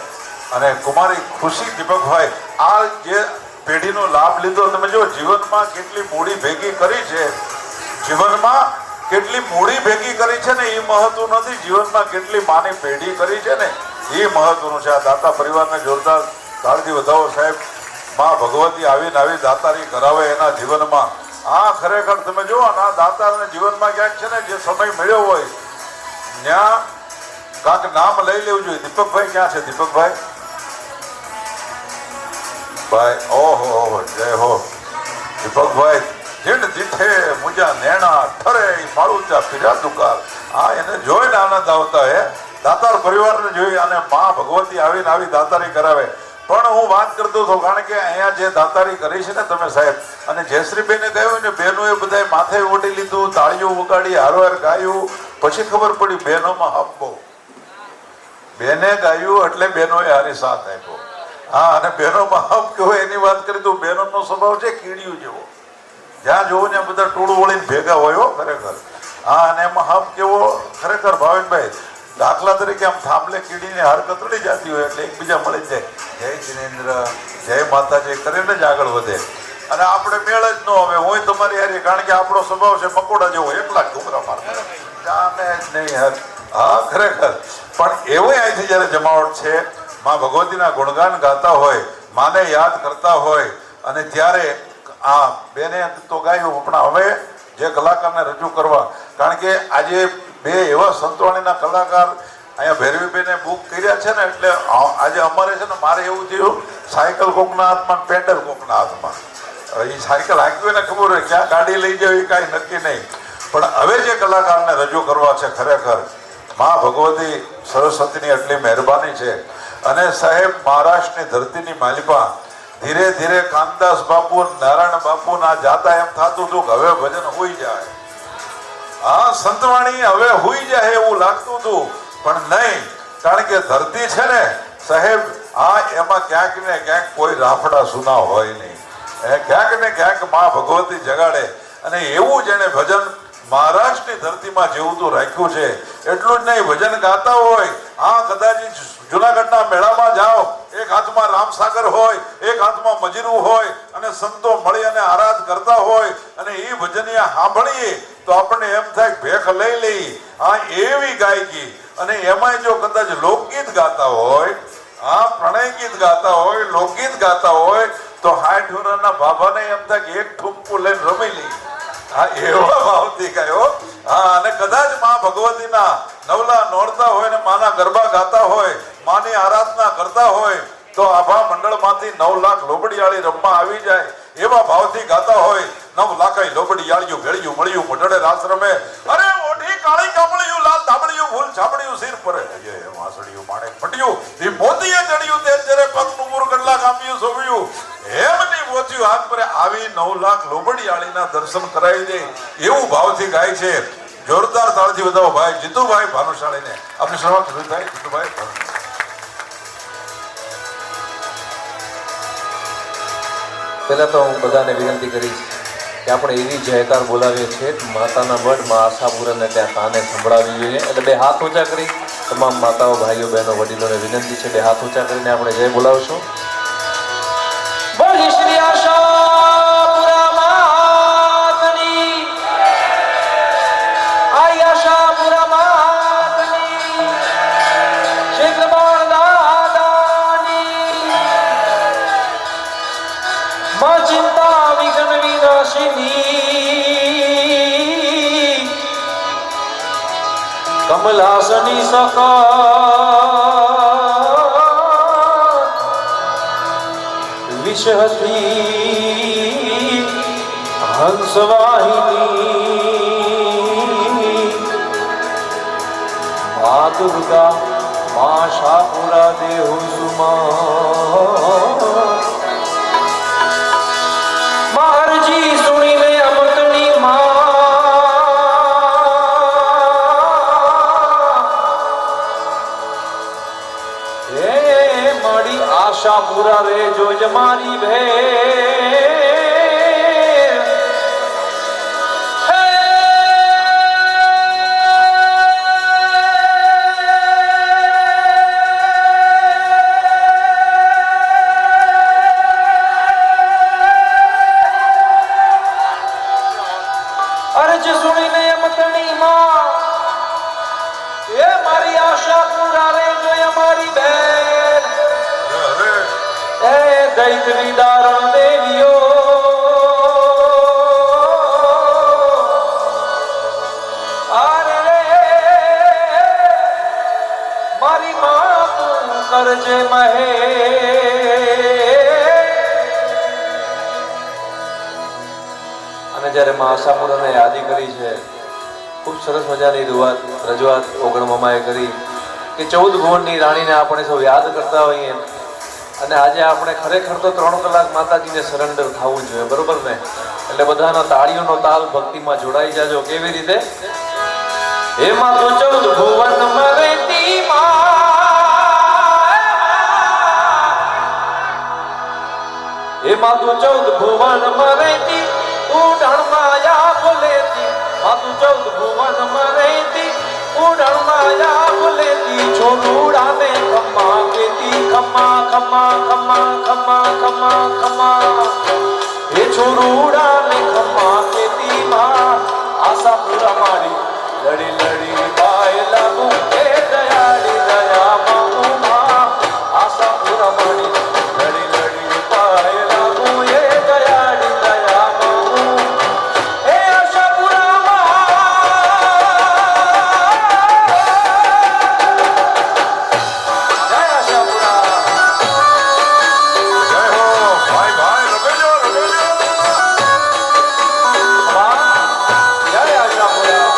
અને કુમારી ખુશી દીપકભાઈ, આ જે પેઢીનો લાભ લીધો. તમે જો જીવનમાં કેટલી મૂડી ભેગી કરી છે, જીવનમાં કેટલી મૂડી ભેગી કરી છે ને એ મહત્વ નથી, જીવનમાં કેટલી માની પેઢી કરી છે ને એ મહત્વનું છે. આ દાતા પરિવારને જોરદાર તાળથી વધાવો સાહેબ. માં ભગવતી આવીને આવી દાતારી કરાવે એના જીવનમાં. આ ખરેખર તમે જુઓ ને, આ દાતારને જીવનમાં ક્યાંક છે ને જે સમય મળ્યો હોય ત્યાં કાંક નામ લઈ લેવું જોઈએ. દીપકભાઈ ક્યાં છે? દીપકભાઈ ભાઈ, ઓહો જય હો દીપકભાઈ. જીણ દીઠે મુજા નેણા ઠરે માળુચા પીરા દુકાર. આ એને જોઈને આનંદ આવતા હે દાતાર પરિવારને જોઈ. અને માં ભગવતી આવીને આવી દાતારી કરાવે. પણ હું વાત કરતો હતો કારણ કે અહીંયા જે દાતારી કરી છે ને તમે સાહેબ, અને જયશ્રીબેને કહ્યું ને, બહેનોએ બધાએ માથે ઓઢી લીધું, તાળીઓ વગાડી, હારવાર ગાયું. પછી ખબર પડી બહેનોમાં હક બહુ. બેને ગાયું એટલે બહેનોએ હારી સાથ આપ્યો. હા, અને બહેનોમાં હક કહેવાય એની વાત કરી તો બહેનોનો સ્વભાવ છે કીડીયું જેવો. જ્યાં જોવો ત્યાં બધા ટોળું વળીને ભેગા હોય ખરેખર. હા, અને એમાં હક કેવો ખરેખર ભાવિનભાઈ, દાખલા તરીકે આમ થાંભલે કીડીને હાર કતરડી જતી હોય એટલે એકબીજા મળી જાય, જય જિનેન્દ્ર, જય માતાજી કરીને જ આગળ વધે. અને આપણે મેળ જ ન હવે હોય તમારી હારી, કારણ કે આપણો સ્વભાવ છે મકોડા જેવો, એકલા ઘૂમરા મારતા જામે જ નહીં યાર. હા ખરેખર. પણ એવું અહીંથી જયારે જમાવટ છે, માં ભગવતીના ગુણગાન ગાતા હોય, માને યાદ કરતા હોય, અને ત્યારે આ બેને તો ગાયું. પણ હવે જે કલાકારને રજૂ કરવા, કારણ કે આજે બે એવા સંતવાણીના કલાકાર અહીંયા ભૈરવીબેને બુક કર્યા છે ને, એટલે આજે અમારે છે ને, મારે એવું થયું સાયકલ કોકના હાથમાં, પેન્ડલ કોકના હાથમાં. એ સાયકલ હાંકવી ને ખબર હોય ક્યાં ગાડી લઈ જાય એ કાંઈ નક્કી નહીં. પણ હવે જે કલાકારને રજૂ કરવા છે, ખરેખર માં ભગવતી સરસ્વતીની એટલી મહેરબાની છે. અને સાહેબ મહારાષ્ટ્રની ધરતીની માલિપા ધીરે ધીરે કાનદાસ બાપુ, નારાયણ બાપુ ના જાતા એમ થતું હતું કે હવે ભજન હોઈ જાય. હા, સંતવાણી હવે હોઈ જાય એવું લાગતું હતું, પણ નહીં. કારણ કે ધરતી છે ને સાહેબ, આ એમાં ક્યાંક ને ક્યાંક કોઈ રાફડા સુના હોય નહીં. ક્યાંક ને ક્યાંક માં ભગવતી જગાડે. અને એવું જેને ભજન મહારાષ્ટ્રની ધરતીમાં જેવું રાખ્યું છે, એટલું જ નહીં, ભજન ગાતા હોય. હા, કદાચ જુનાગઢના મેળામાં જાઓ, એક હાથમાં રામસાગર હોય, એક હાથમાં મજીરું હોય, અને સંતો મળી અને આરાધ કરતા હોય, અને એ ભજનિયા સાંભળીએ તો આપણને એમ થાય ભેખ લઈ લઈ. હા, એવી ગાયકી. અને એમાંય જો કદાચ લોકગીત ગાતા હોય, હા, પ્રણય ગીત ગાતા હોય, લોકગીત ગાતા હોય, તો 60 વર્ષના બાબાને એમ થાય કે એક ઠુમકું લઈને રમી લઈ. હા, એવા ભાવથી ગાયો. હા, અને કદાચ માં ભગવતીના નવલા નોરતા હોય ને માના ગરબા ગાતા હોય, માની આરાધના કરતા હોય, તો આભા મંડળમાંથી 9 લાખ લોબડિયાળી રમવા આવી જાય એવા ભાવથી ગાતા હોય. 9 લાખાઈ લોબડિયાળીયું ભેળિયું મળ્યું મોઢડે રાસ રમે, અરે ઓઢી કાળી કામળિયું, લાલ ધાબળિયું, ફૂલ છાબડિયું સિર પર વાસળિયું માણેક ફટ્યું, એ મોતીએ જડ્યું તે જરે પગનું મુરગડલા કામ્યું સોવ્યું, એમ નહીં પહોંચ્યું હાથ પર. આવી 9 લાખ લોબડિયાળીના દર્શન કરાવી દે એવું ભાવથી ગાય છે. જોરદાર તાળથી વધાવો ભાઈ જીતુભાઈ ભાનુશાળીને. આપની શરૂઆત શરૂ થાય. જીતુભાઈ પહેલા તો હું બધાને વિનંતી કરીશ કે આપણે એવી જયકાર બોલાવીએ છીએ માતાના મઢમાં આશાપુરાને ત્યાં કાને સંભળાવી જોઈએ. એટલે બે હાથ ઊંચા કરી તમામ માતાઓ, ભાઈઓ, બહેનો, વડીલોને વિનંતી છે, બે હાથ ઊંચા કરીને આપણે જય બોલાવશું. બોલી શ્રી આશાપુરા માતની, આઈ આશાપુરા માતની, શ્રી કૃપાળ દાદાની, માં ચિંતા વિઘ્ન વિનાશિની, કમલાસની સકા વિષહતી હંસવાહિની, દુર્ગા માં શાપુરા દેહુ સુમા મારજી સુણીને અમૃતની માં હે મારી આશા પૂરા રે જોજ મારી ભે અરજ સુણીને અમૃતની માં એ મારી આશા પૂરા રે જોય મારી બેન એ દૈત વિદારણ દેવીઓ આરે રે મારી માં તું કરજે મહે અને જ્યારે મા આશાપુરાને યાદી કરી છે ખૂબ સરસ મજાની રજૂઆત ઓગણમામાએ કરી કે 14 ભુવનની રાણીને આપણે સૌ યાદ કરતા હોઈએ અને આજે આપણે ખરેખર તો 3 કલાક માતાજીને સરેન્ડર થવું જોઈએ, બરોબર ને? એટલે બધાના તાળીઓનો તાલ ભક્તિમાં જોડાઈ જાજો. કેવી રીતે? હે માં તું 14 ભુવનમાં રહેતી માં, હે માં તું 14 ભુવનમાં રહેતી ઉડણ માયા બોલેતી, માં તું 14 ભુવનમાં રહેતી ઉડણ માયા બોલેતી, છોડુડા ને ખમ્મા કેતી ખમ્મા ખમ્મા ખમ્મા ખમ્મા ખમ્મા ખમ્મા, એ છોડુડા ને ખમ્મા કેતી માં આશાપુરા મારી લડી લડી પાય લાગુ એ દયાળી દયા માંગુ માં આશાપુરા મારી લડી લડી પાય લાગુ એ દયાળી દયા માંગુ એ આશાપુરા માં જય આશાપુરા. જય હો ભાઈ ભાઈ રમેજો રમેજો માં જય આશાપુરા.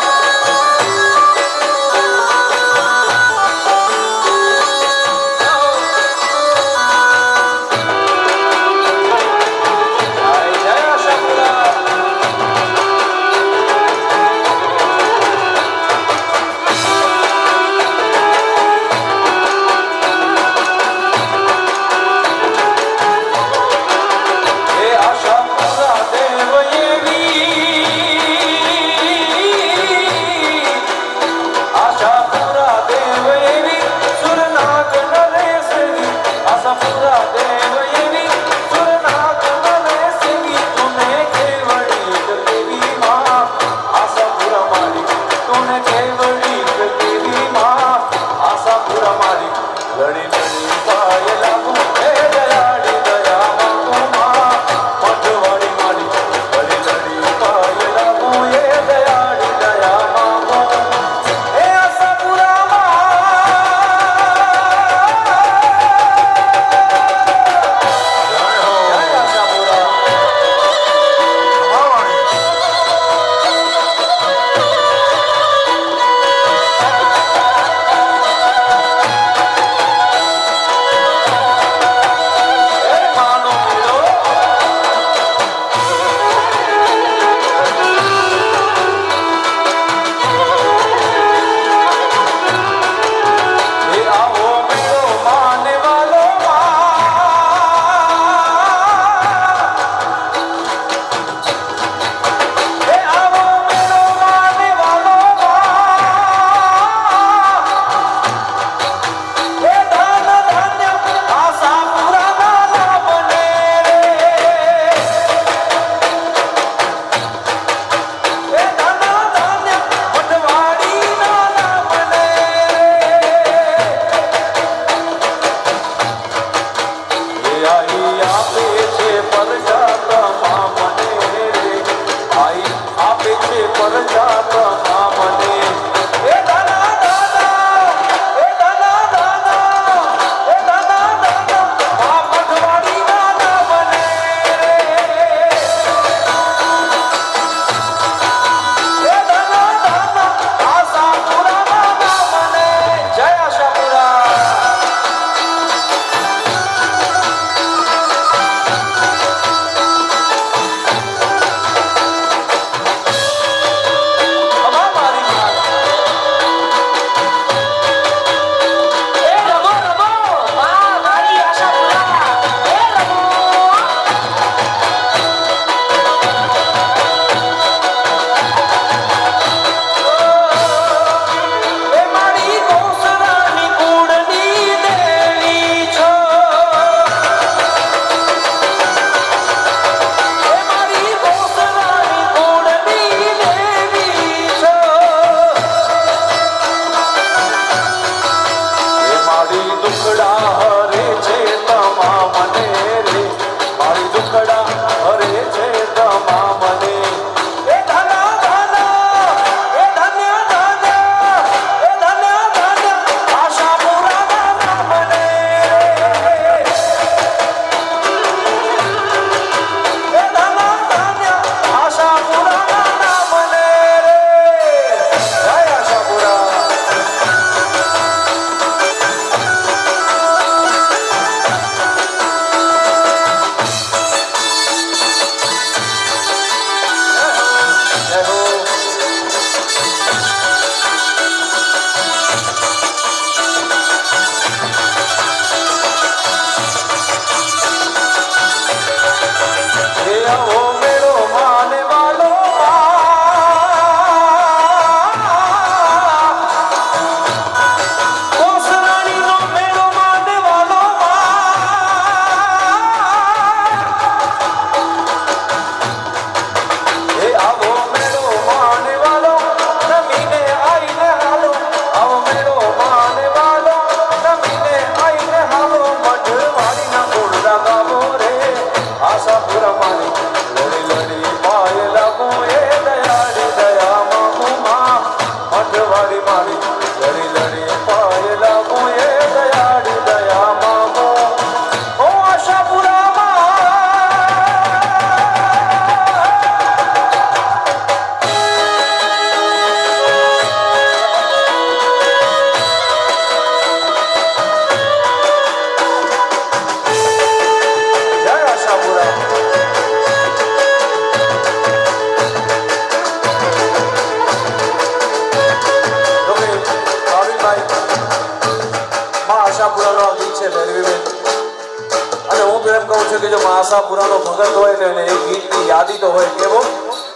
છું કે જો આશાપુરાનો ભગત હોય તો એને એક ગીતની યાદી તો હોય કેવો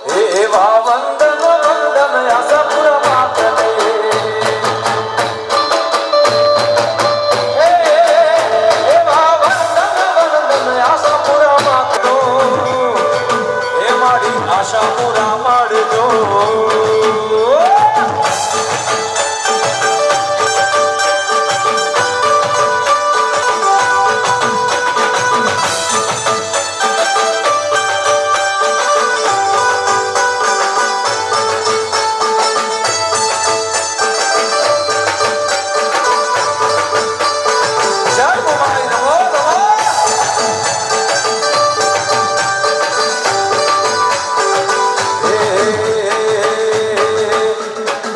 હે એવા વંદન વંદન આશાપુરા માતને હે એવા વંદન વંદન આશાપુરા માતનો હે મારી આશાપુરા માડજો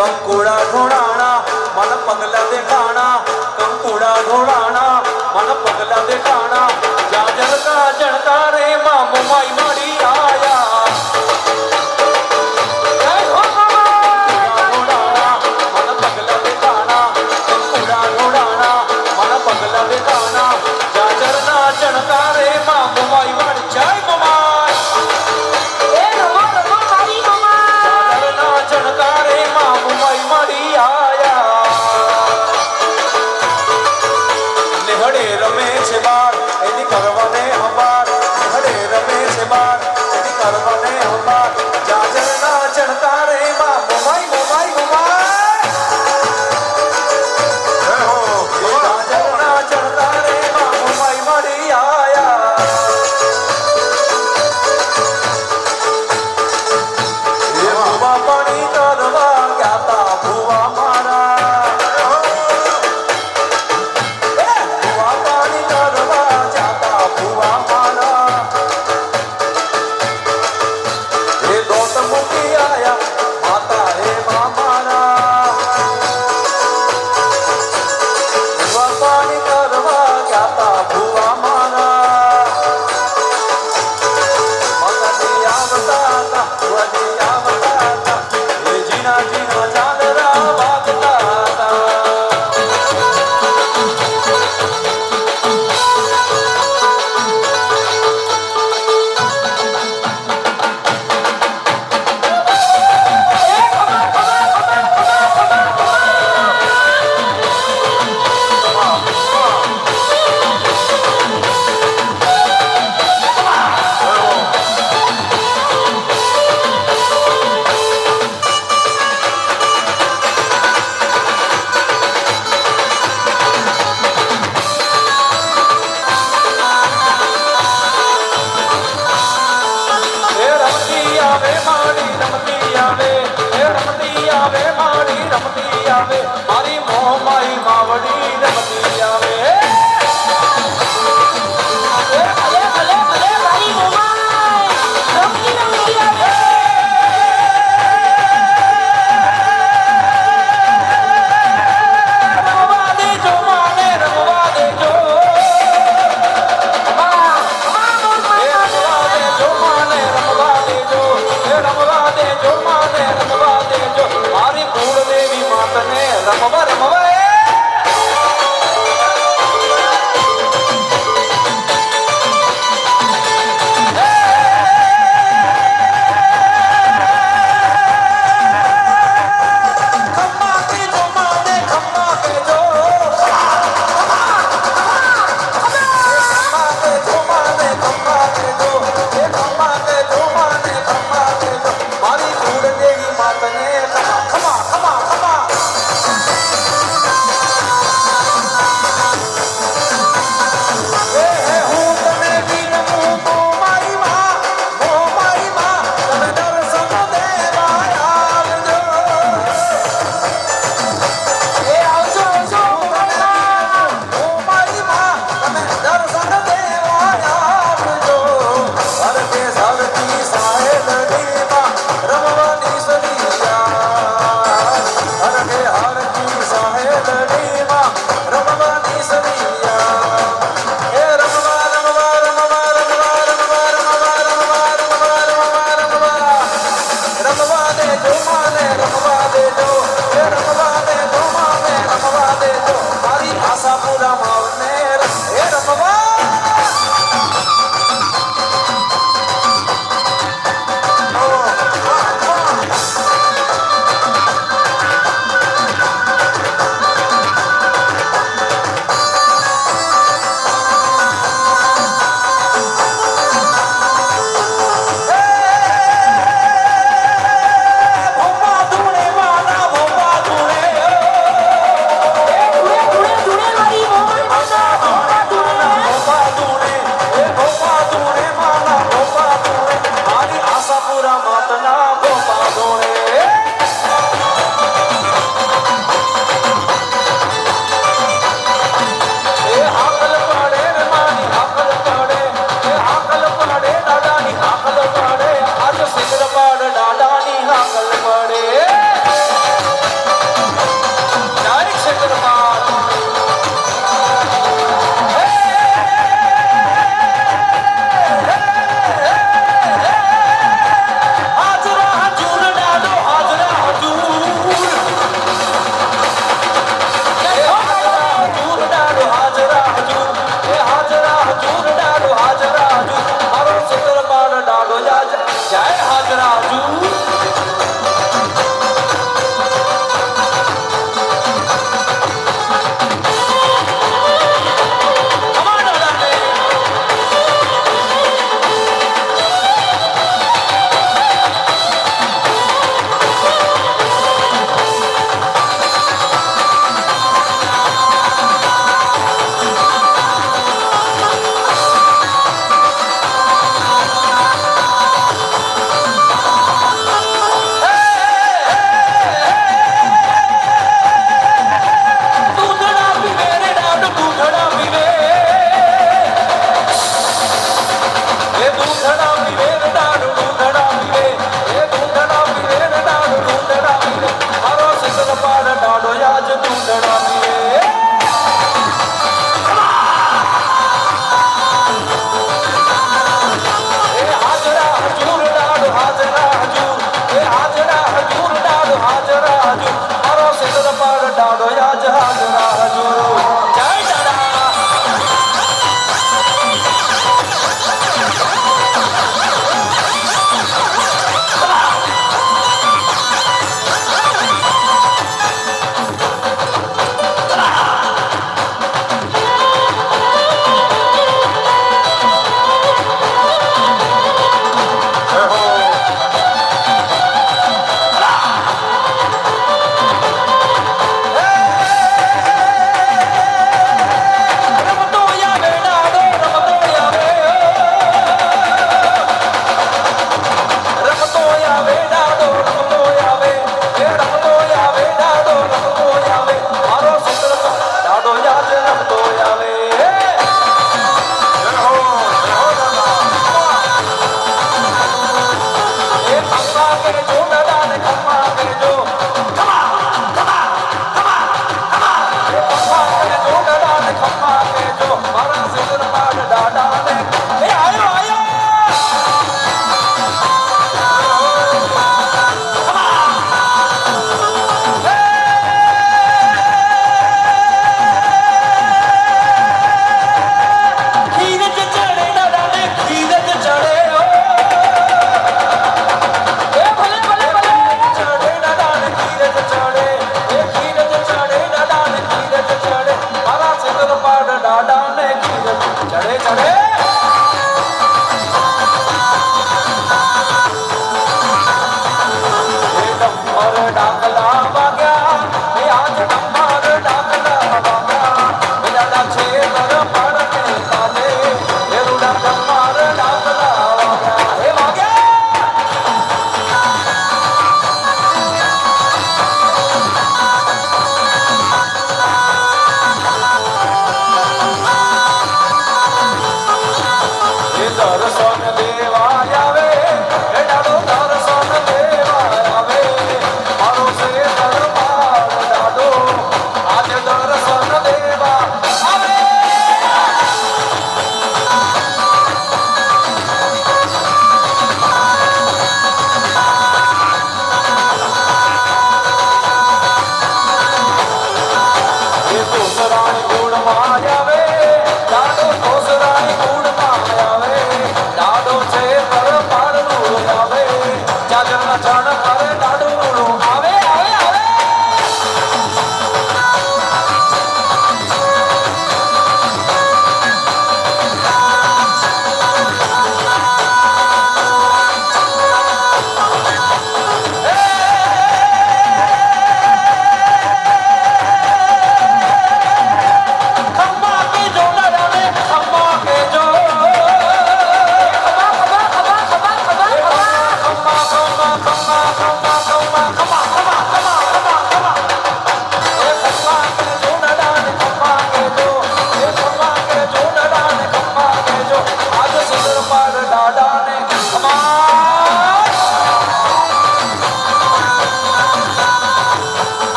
કંકુડા ઢોળાણા મન પગલા દેખાણા કંકુડા ઢોળાણા મન પગલા દેખાણા જા જણકા રે માં મોમાઈ માડી આયા જય હો ઢોળાણા મન પગલા દેખાણા કંકુડા ઢોળાણા મન પગલા દેખાણા જા જણકા રે માં મોમાઈ માડી જય મોમાઈ એ નમો નમો મારી મમ્મા જણકારે માં મુંબઈ મળી આયા નેહડે રમે છે બાર એની કરવાને હબાર નેહડે રમે છે બાર એની કરવાને હબાર જાજરના જણકારે માં મુંબઈ મુંબઈ મુંબઈ જાજરના જણકારે માં મુંબઈ મળી આયા પાણી કરવા ગયા તા ભુવા મારા ભુવા પાણી કરવા જાતા ભુવા મારા એ દોત મૂકી આયા માતા હે મારા ભુવા પાણી કરવા ગયા તા ભુવા મારા માતાજી આવતા હતા ભુવાજી આવતા હતા જીના જીના ચાંદરા વાગતા હતા રમતી આવે મારી મોહ માઈ માવડી